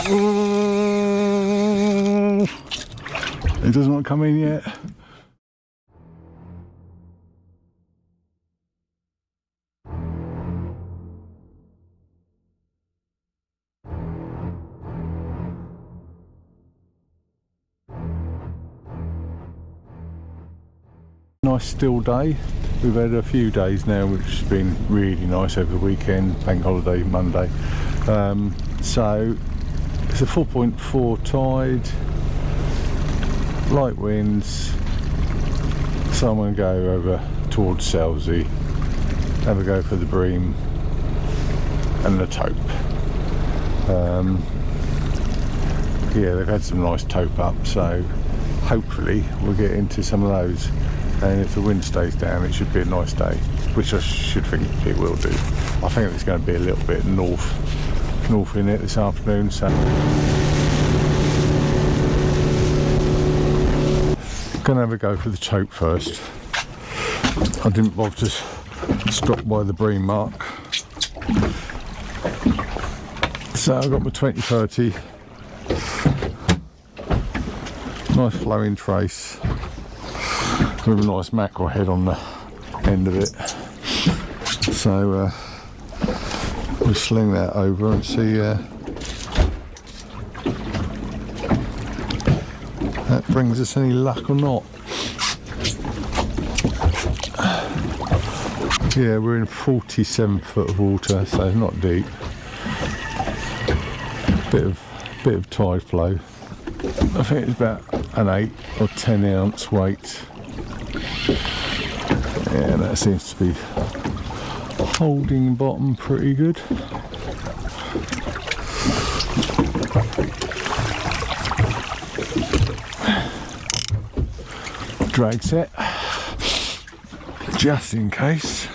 It doesn't want to come in yet. Nice still day. We've had a few days now which has been really nice over the weekend, bank holiday Monday. So it's a 4.4 tide, light winds, so I'm going to go over towards Selsey, have a go for the bream and the tope. Yeah, they've had some nice tope up, so hopefully we'll get into some of those. And if the wind stays down, it should be a nice day, which I should think it will do. I think it's going to be a little bit north in it this afternoon, so gonna have a go for the tope first. I didn't bother to stop by the bream mark, so I've got my 20-30, nice flowing trace with a nice mackerel head on the end of it. So we'll sling that over and see that brings us any luck or not. Yeah, we're in 47 foot of water, so it's not deep. Bit of tide flow. I think it's about an 8 or 10 ounce weight. Yeah, that seems to be holding bottom pretty good. Drag set, just in case.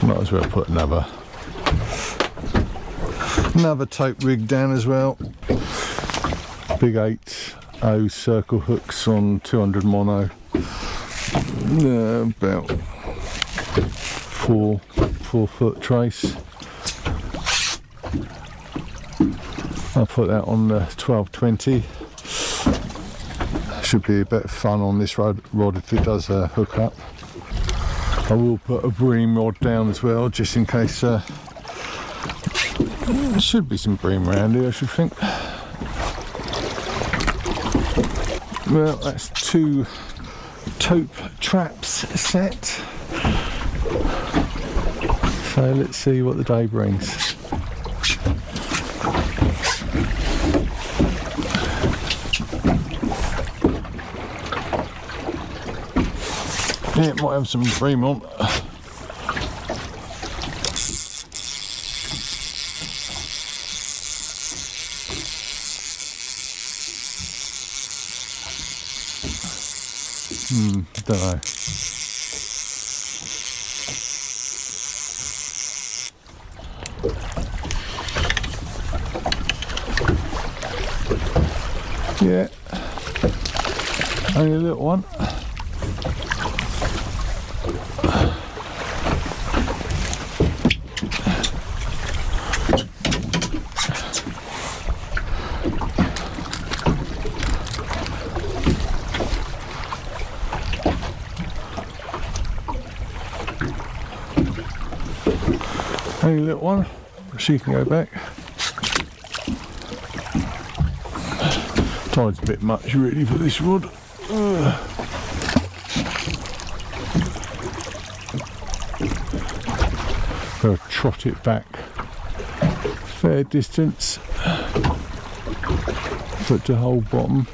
Might as well put another tope rig down as well. Big 8/0 circle hooks on 200 mono. About 4 foot trace. I'll put that on the 1220. Should be a bit of fun on this rod if it does hook up. I will put a bream rod down as well, just in case. There should be some bream around here, I should think. Well, that's 2 tope traps set. So let's see what the day brings. Yeah, it might have some bream on. Don't know. Yeah, only a little one. Only a little one, she can go back. Tide's a bit much really for this rod. I'll trot it back fair distance, but to hold bottom.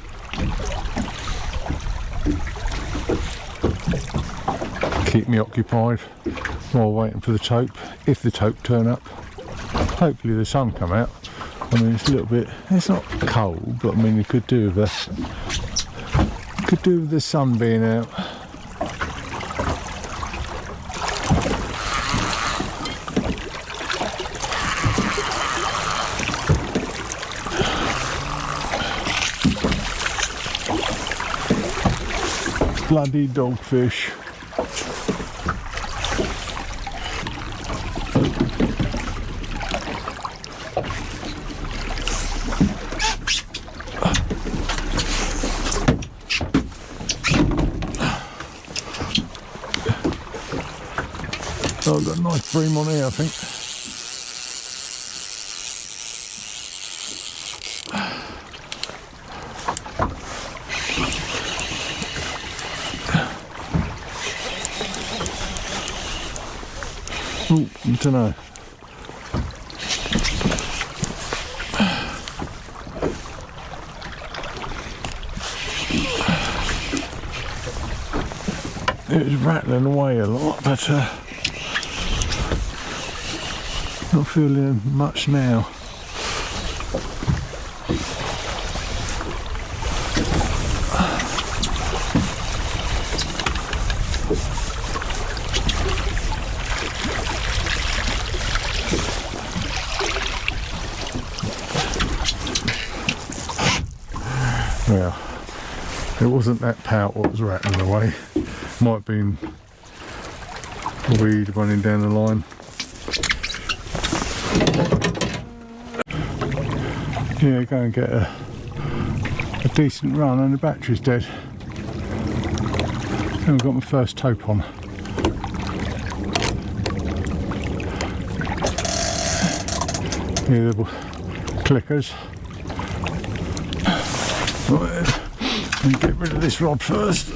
Keep me occupied while waiting for the tope, if the tope turn up. Hopefully the sun come out. I mean, it's a little bit, it's not cold, but I mean, it could do with the sun being out. Bloody dogfish. Oh, I've got a nice bream on here, I think. Oh, I don't know. It was rattling away a lot, but not feeling much now. Well, it wasn't that pout what was rattling away. Might have been weed running down the line. Yeah, go and get a decent run and the battery's dead. And I've got my first taupe on. Yeah, little clickers. Right, and get rid of this rod first.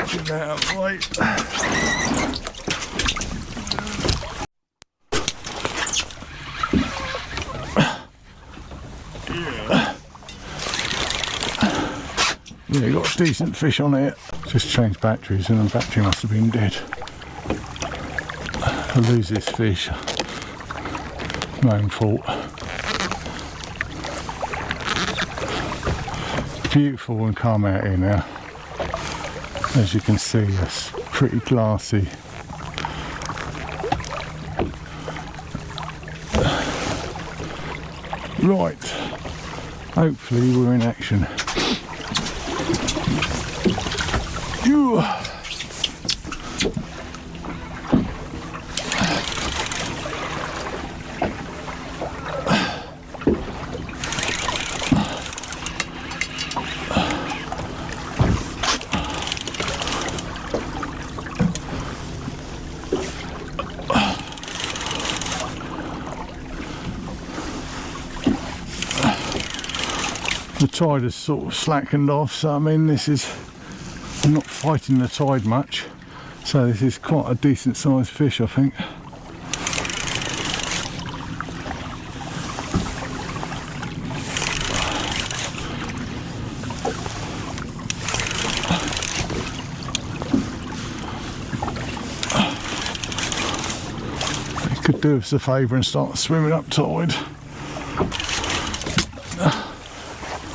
Get that out of the way. Yeah, got a decent fish on it. Just changed batteries and the battery must have been dead. I lose this fish. My own fault. Beautiful and calm out here now. As you can see, it's pretty glassy. Right, hopefully we're in action. Ew. The tide has sort of slackened off, so I mean I'm not fighting the tide much, so this is quite a decent sized fish, I think. You could do us a favour and start swimming up tide.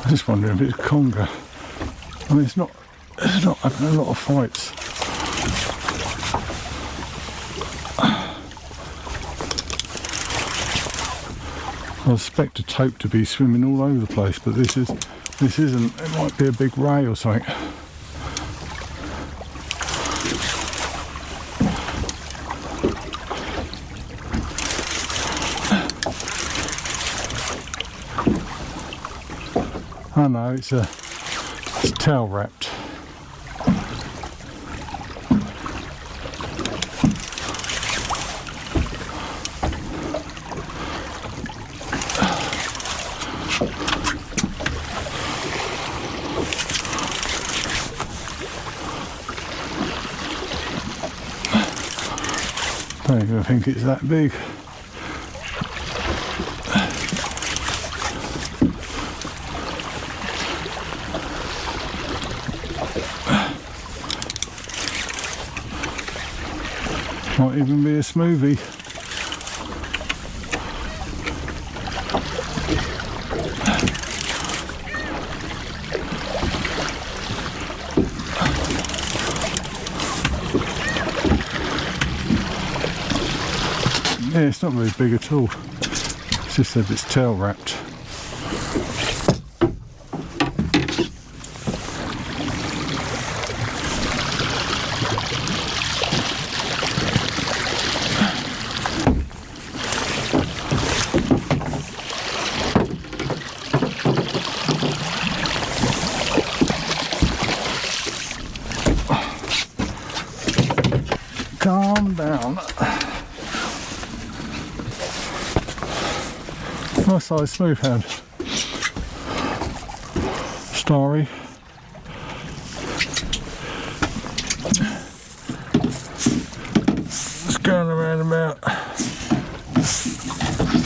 I'm just wondering if it's conger. I mean, it's not having a lot of fights. I expect a taupe to be swimming all over the place, but this isn't. It might be a big ray or something. Oh no, it's tail wrapped. I don't even think it's that big. Might even be a smoothie. Yeah, it's not very big at all. It's just that it's tail wrapped. Calm down. Nice size smooth hound. Starry. It's going around about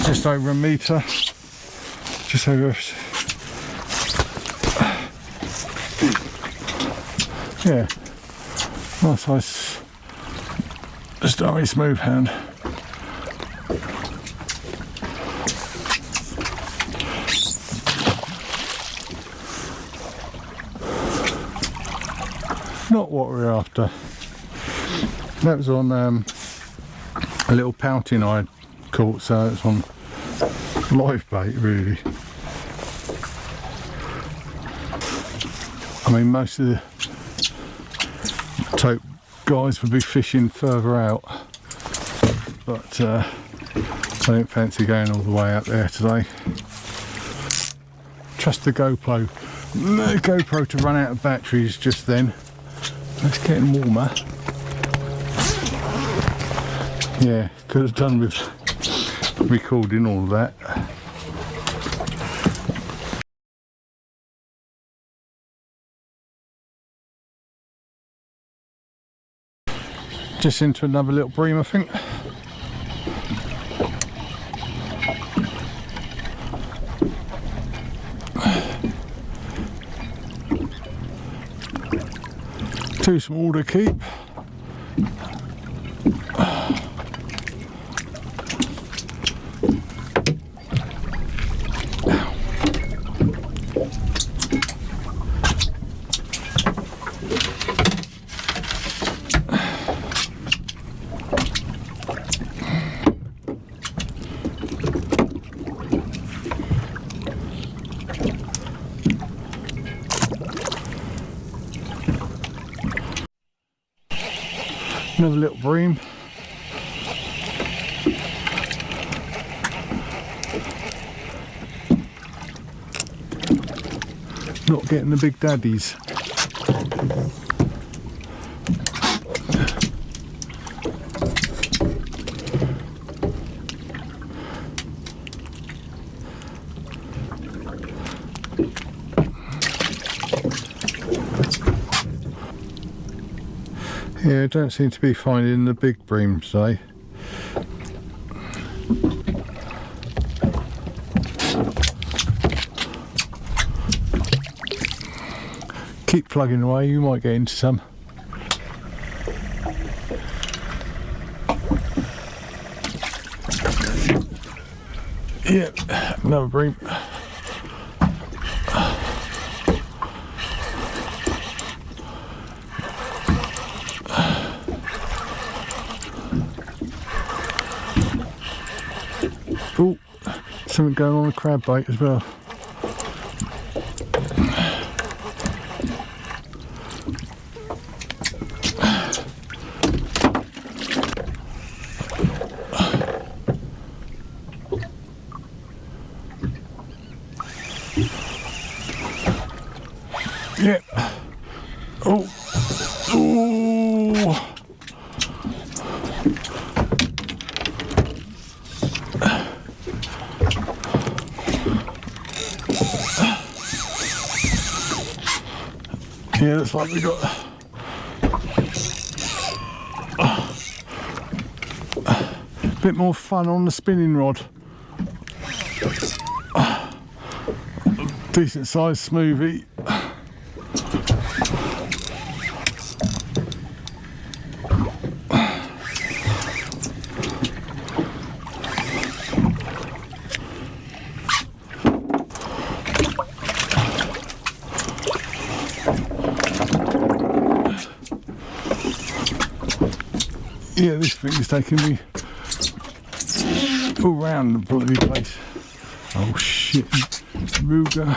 just over a metre. Just over. Yeah. Nice size starry smooth hound. Not what we're after. That was on a little pouting I caught, so it's on live bait really. I mean, most of the tope guys would be fishing further out, but I don't fancy going all the way out there today. Trust the GoPro to run out of batteries just then. It's getting warmer. Yeah, could have done with recording all of that. Just into another little bream, I think. Too small to keep. Another little bream. Not getting the big daddies. Yeah, I don't seem to be finding the big bream today. Keep plugging away, you might get into some. Yeah, another bream. Oh, something going on a crab bait as well. Yeah. Oh. Oh. Yeah, looks like we got a bit more fun on the spinning rod. Decent sized smoothie. Yeah, this thing is taking me all round the bloody place. Oh shit, Ruger.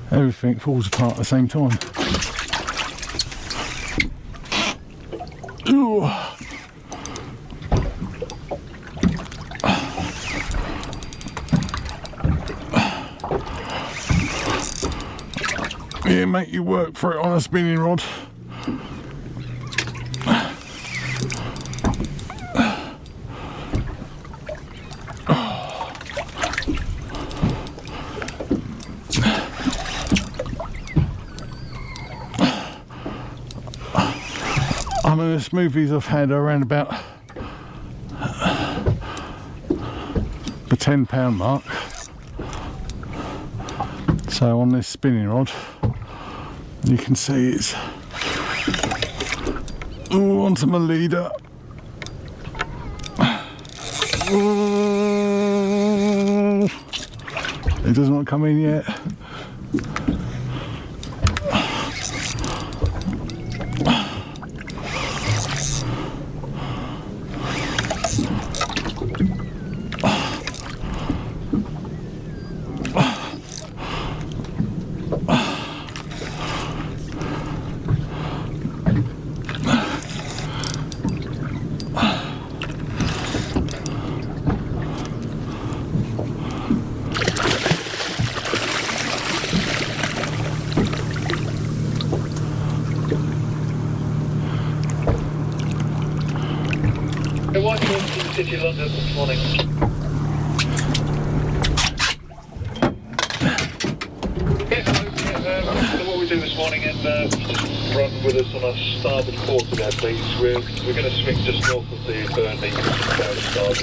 Everything falls apart at the same time. Ooh. Yeah, make you work for it on a spinning rod. I mean, the smoothies I've had are around about the £10 mark. So on this spinning rod, you can see it's onto my leader. It doesn't want to come in yet. White to the City of London this morning. So what we do this morning is just run with us on our starboard quarter there, please. We're going to swing just north of the Burnley starboard.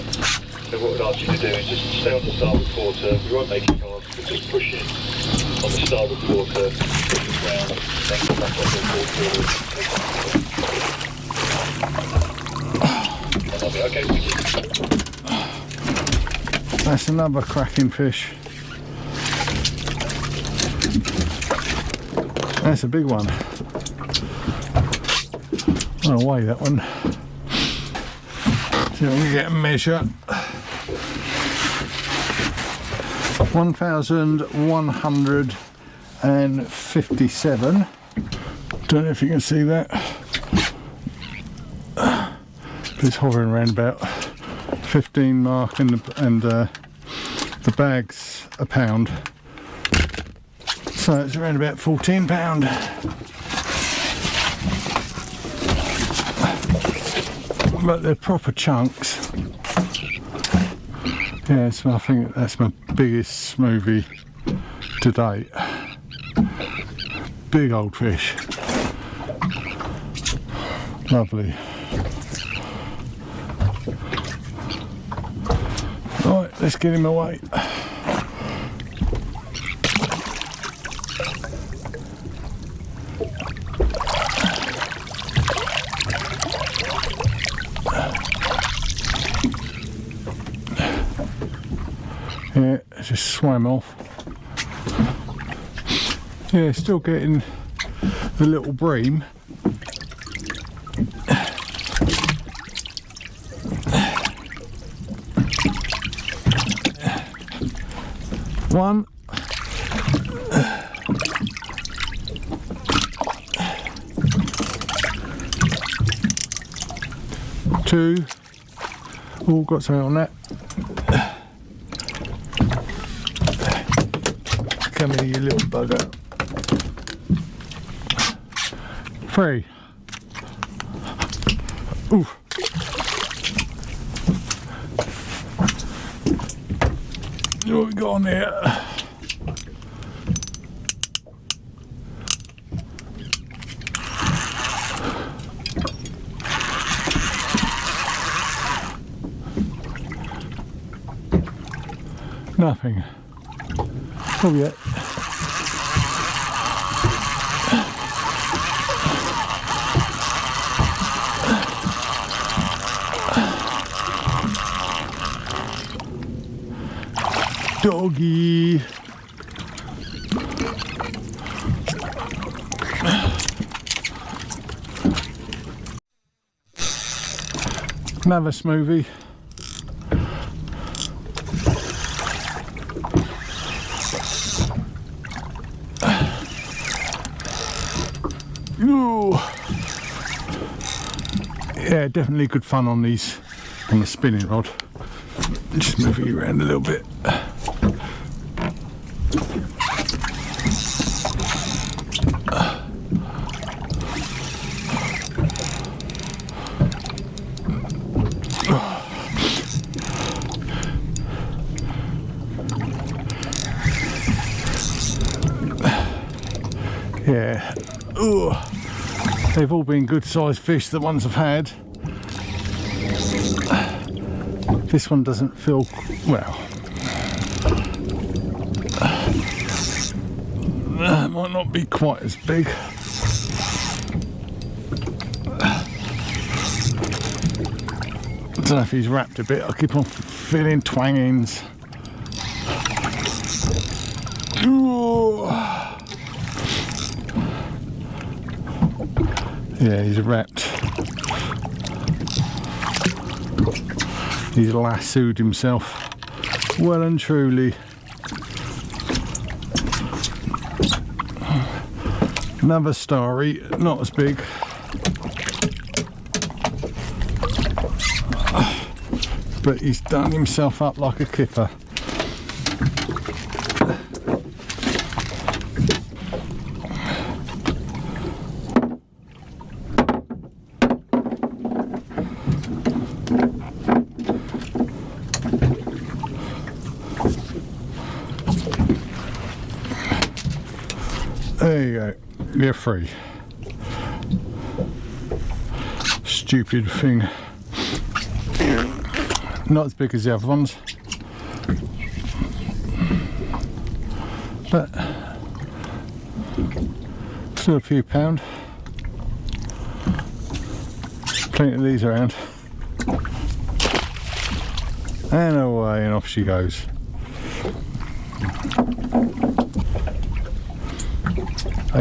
So what we'd ask you to do is just stay on the starboard quarter. We won't make it hard, but just push in on the starboard quarter, push it round, then come back on the quarter. Okay. That's another cracking fish. That's a big one. I'll weigh that one. So we can get a measure. 1,157. Don't know if you can see that. It's hovering around about 15 mark, and the bag's a pound, so it's around about 14 pound. But they're proper chunks. Yeah, so I think that's my biggest smoothie to date. Big old fish. Lovely. Right, let's get him away. Yeah, it just swam off. Yeah, still getting the little bream. One. Two. Oh, got something on that. Come here, you little bugger. Three. Ooh. What we got on there? Nothing. Oh yeah. Doggy. Another smoothie. Ooh. Yeah, definitely good fun on these, on the spinning rod. Just moving it around a little bit. Yeah. Ooh. They've all been good sized fish, the ones I've had. This one doesn't feel, well, might not be quite as big. I don't know if he's wrapped a bit. I keep on feeling twangings. Ooh. Yeah, he's wrapped. He's lassoed himself well and truly. Another starry, not as big. But he's done himself up like a kipper. There you go, you're free. Stupid thing. Not as big as the other ones, but still a few pound. Plenty of these around. And away and off she goes.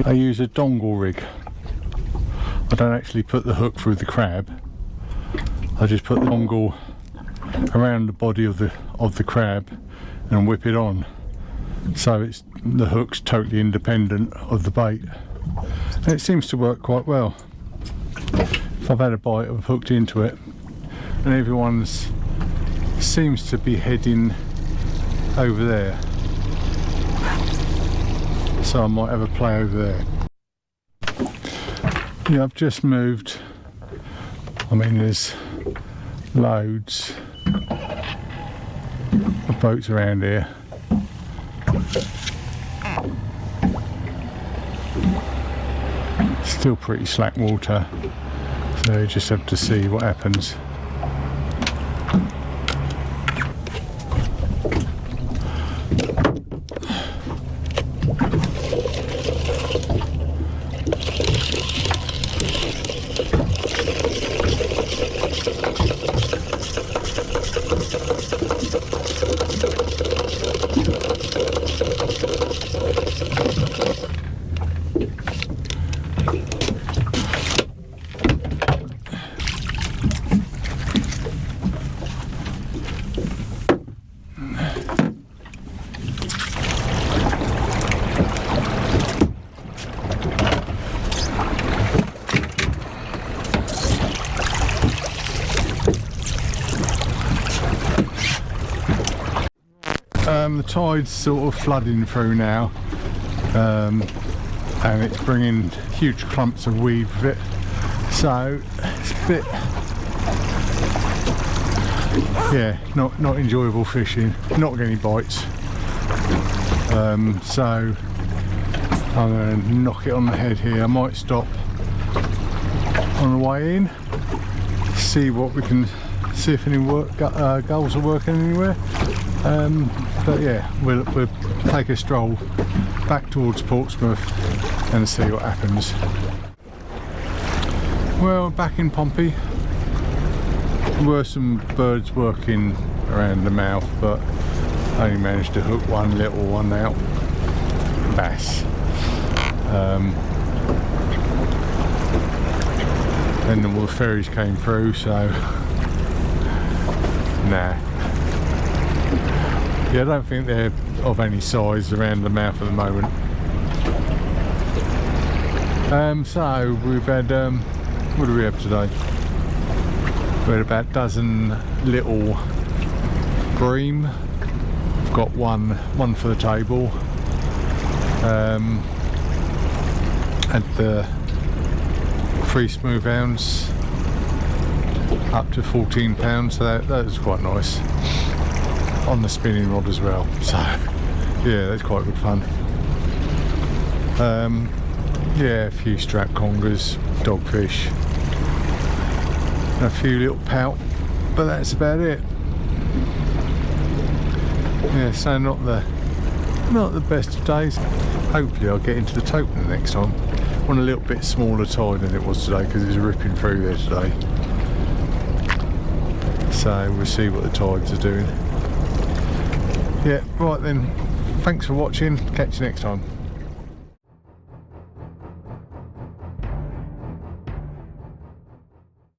I use a dongle rig. I don't actually put the hook through the crab. I just put the dongle around the body of the crab and whip it on, so it's the hook's totally independent of the bait, and it seems to work quite well. If I've had a bite, I've hooked into it, and everyone's seems to be heading over there, so I might have a play over there. Yeah, I've just moved. I mean, there's loads of boats around here. Still pretty slack water, so you just have to see what happens. The tide's sort of flooding through now, and it's bringing huge clumps of weed with it, so it's a bit, yeah, not enjoyable fishing, not getting bites. So I'm going to knock it on the head here. I might stop on the way in, see what we can, see if any gulls are working anywhere. But yeah, we'll take a stroll back towards Portsmouth and see what happens. Well, back in Pompey, there were some birds working around the mouth, but I only managed to hook one little one out, bass. Then all the ferries came through, so Nah. Yeah, I don't think they're of any size around the mouth at the moment. So we've had, what do we have today? We had about a dozen little bream. We've got one for the table. And the 3 smooth hounds up to £14, so that was quite nice. On the spinning rod as well, so yeah, that's quite good fun. Yeah, a few strap congers, dogfish, and a few little pout, but that's about it. Yeah, so not the best of days. Hopefully I'll get into the Topner next time. On a little bit smaller tide than it was today because it was ripping through there today. So we'll see what the tides are doing. Yeah, right then, thanks for watching, catch you next time.